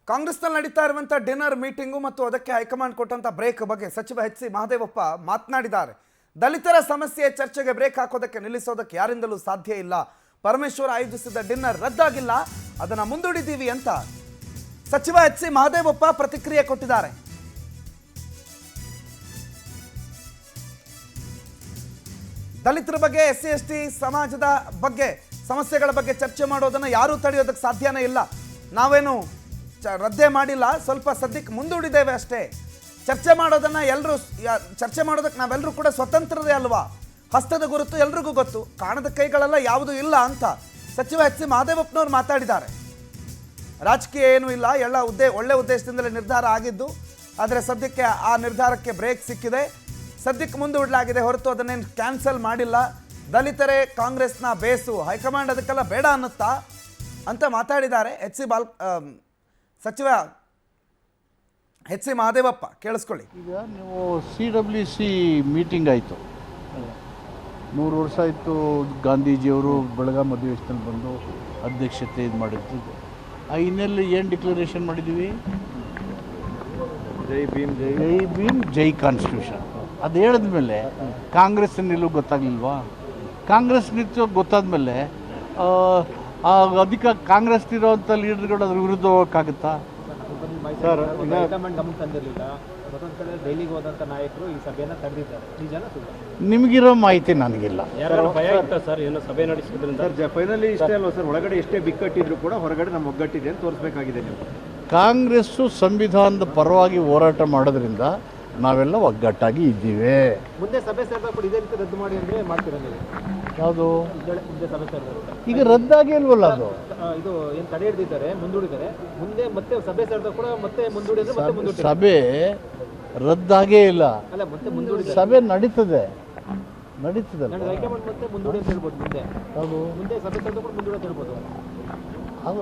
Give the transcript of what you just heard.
ಕಾಂಗ್ರೆಸ್ನಲ್ಲಿ ನಡೀತಾ ಇರುವಂಥ ಡಿನ್ನರ್ ಮೀಟಿಂಗು ಮತ್ತು ಅದಕ್ಕೆ ಹೈಕಮಾಂಡ್ ಕೊಟ್ಟಂತ ಬ್ರೇಕ್ ಬಗ್ಗೆ ಸಚಿವ ಎಚ್ ಸಿ ಮಹದೇವಪ್ಪ ಮಾತನಾಡಿದ್ದಾರೆ. ದಲಿತರ ಸಮಸ್ಯೆ ಚರ್ಚೆಗೆ ಬ್ರೇಕ್ ಹಾಕೋದಕ್ಕೆ ನಿಲ್ಲಿಸೋದಕ್ಕೆ ಯಾರಿಂದಲೂ ಸಾಧ್ಯ ಇಲ್ಲ. ಪರಮೇಶ್ವರ್ ಆಯೋಜಿಸಿದ ಡಿನ್ನರ್ ರದ್ದಾಗಿಲ್ಲ, ಅದನ್ನು ಮುಂದೂಡಿದ್ದೀವಿ ಅಂತ ಸಚಿವ ಎಚ್ ಸಿ ಮಹದೇವಪ್ಪ ಪ್ರತಿಕ್ರಿಯೆ ಕೊಟ್ಟಿದ್ದಾರೆ. ದಲಿತರ ಬಗ್ಗೆ, SC ST ಸಮಾಜದ ಬಗ್ಗೆ, ಸಮಸ್ಯೆಗಳ ಬಗ್ಗೆ ಚರ್ಚೆ ಮಾಡೋದನ್ನು ಯಾರೂ ತಡೆಯೋದಕ್ಕೆ ಸಾಧ್ಯನೇ ಇಲ್ಲ. ನಾವೇನು ರದ್ದೇ ಮಾಡಿಲ್ಲ, ಸ್ವಲ್ಪ ಸದ್ಯಕ್ಕೆ ಮುಂದೂಡಿದ್ದೇವೆ ಅಷ್ಟೇ. ಚರ್ಚೆ ಮಾಡೋದನ್ನು ಚರ್ಚೆ ಮಾಡೋದಕ್ಕೆ ನಾವೆಲ್ಲರೂ ಕೂಡ ಸ್ವತಂತ್ರರೇ ಅಲ್ವಾ. ಹಸ್ತದ ಗುರುತು ಎಲ್ರಿಗೂ ಗೊತ್ತು, ಕಾಣದ ಕೈಗಳೆಲ್ಲ ಯಾವುದೂ ಇಲ್ಲ ಅಂತ ಸಚಿವ ಎಚ್ ಸಿ ಮಹದೇವಪ್ಪನವ್ರು ಮಾತಾಡಿದ್ದಾರೆ. ರಾಜಕೀಯ ಏನೂ ಇಲ್ಲ, ಒಳ್ಳೆ ಉದ್ದೇಶದಿಂದಲೇ ನಿರ್ಧಾರ ಆಗಿದ್ದು, ಆದರೆ ಸದ್ಯಕ್ಕೆ ಆ ನಿರ್ಧಾರಕ್ಕೆ ಬ್ರೇಕ್ ಸಿಕ್ಕಿದೆ. ಸದ್ಯಕ್ಕೆ ಮುಂದೂಡಲಾಗಿದೆ ಹೊರತು ಅದನ್ನೇನು ಕ್ಯಾನ್ಸಲ್ ಮಾಡಿಲ್ಲ. ದಲಿತರೇ ಕಾಂಗ್ರೆಸ್ನ ಬೇಸು, ಹೈಕಮಾಂಡ್ ಅದಕ್ಕೆಲ್ಲ ಬೇಡ ಅನ್ನುತ್ತಾ ಅಂತ ಮಾತಾಡಿದ್ದಾರೆ ಸಚಿವ ಎಚ್ ಸಿ ಮಹದೇವಪ್ಪ. ಕೇಳಿಸ್ಕೊಳ್ಳಿ. ಈಗ ನೀವು CWC ಮೀಟಿಂಗ್ ಆಯಿತು, 100 ವರ್ಷ ಆಯಿತು. ಗಾಂಧೀಜಿಯವರು ಬೆಳಗಾಂ ಅಧಿವೇಶನದಲ್ಲಿ ಬಂದು ಅಧ್ಯಕ್ಷತೆ ಇದು ಮಾಡಿದ್ದು. ಆ ಹಿನ್ನೆಲೆ ಏನು ಡಿಕ್ಲರೇಷನ್ ಮಾಡಿದ್ದೀವಿ? ಜೈ ಭೀಮ್, ಜೈ ಭೀಮ್, ಜೈ ಕಾನ್ಸ್ಟಿಟ್ಯೂಷನ್. ಅದು ಹೇಳಿದ್ಮೇಲೆ ಕಾಂಗ್ರೆಸ್ ನಿಲ್ಲೂ ಗೊತ್ತಾಗಲಿಲ್ವಾ? ಕಾಂಗ್ರೆಸ್ ನಿಂತು ಗೊತ್ತಾದ್ಮೇಲೆ ಕಾಂಗ್ರೆಸ್ನಿರೋವಂಥ ಲೀಡರ್ಗಳು ಅದ್ರ ವಿರುದ್ಧ ಹೋಗೋಕ್ಕಾಗುತ್ತಾ ಸರ್? ಹೈಕಮಾಂಡ್ ಗಮನ ತಂದಿರಲಿಲ್ಲ, ಮತ್ತೊಂದು ಕಡೆ ದೆಹಲಿಗೆ ಹೋದಂಥ ನಾಯಕರು ಈ ಸಭೆಯನ್ನು ತಡೆದಿದ್ದಾರೆ. ನಿಜನ ಸುಳ್ಳು? ನಿಮಗಿರೋ ಮಾಹಿತಿ ನನಗಿಲ್ಲ. ಭಯ ಇತ್ತ ಸರ್ ಏನು ಸಭೆ ನಡೆಸಿದ್ರಿಂದ? ಸರ್ ಫೈನಲಿ ಇಷ್ಟೇ ಅಲ್ವಾ ಸರ್, ಒಳಗಡೆ ಎಷ್ಟೇ ಬಿಕ್ಕಟ್ಟಿದ್ರು ಕೂಡ ಹೊರಗಡೆ ನಮ್ಮ ಒಗ್ಗಟ್ಟಿದೆ ಅಂತ ತೋರಿಸಬೇಕಾಗಿದೆ. ನೀವು ಕಾಂಗ್ರೆಸ್ಸು ಸಂವಿಧಾನದ ಪರವಾಗಿ ಹೋರಾಟ ಮಾಡೋದ್ರಿಂದ ನಾವೆಲ್ಲ ಒಗ್ಗಟ್ಟಾಗಿ ಇದ್ದೀವಿ. ಮುಂದೆ ಸಭೆ ಸೇರಿದಾಗ ಕೂಡ ಇದೇ ರೀತಿ ರದ್ದು ಮಾಡಿ ಅಂದರೆ ಮಾಡ್ತೀರಾ ನೀವು? ಯಾವುದು ಮುಂದೆ ಸಭೆ ಸೇರಿದಾಗ ಈಗ ರದ್ದಾಗಿ ಇಲ್ವಲ್ಲ, ಅದು ಇದು ಏನು ತಡೆ ಹಿಡಿದಿದ್ದಾರೆ, ಮುಂದೂಡಿದ್ದಾರೆ. ಮುಂದೆ ಮತ್ತೆ ಸಭೆ ಸೇರಿದಾಗ ಕೂಡ ಮತ್ತೆ ಮುಂದೂಡಿ ಅಂದ್ರೆ ಮತ್ತೆ ಮುಂದೂಡಿ. ಸಭೆ ರದ್ದಾಗೇ ಇಲ್ಲ, ಅಲ್ಲ ಮತ್ತೆ ಮುಂದೂಡಿ ಸಭೆ ನಡೀತದೆ. ಹೈಕಮಾಂಡ್ ಮತ್ತೆ ಮುಂದೂಡಿ ಅಂತ ಹೇಳ್ಬೋದು. ಮುಂದೆ ಯಾವುದು ಮುಂದೆ ಸಭೆ ಸೇರಿದಾಗ ಕೂಡ ಮುಂದೂಡಿ ಅಂತ ಹೇಳ್ಬೋದು. ಅದು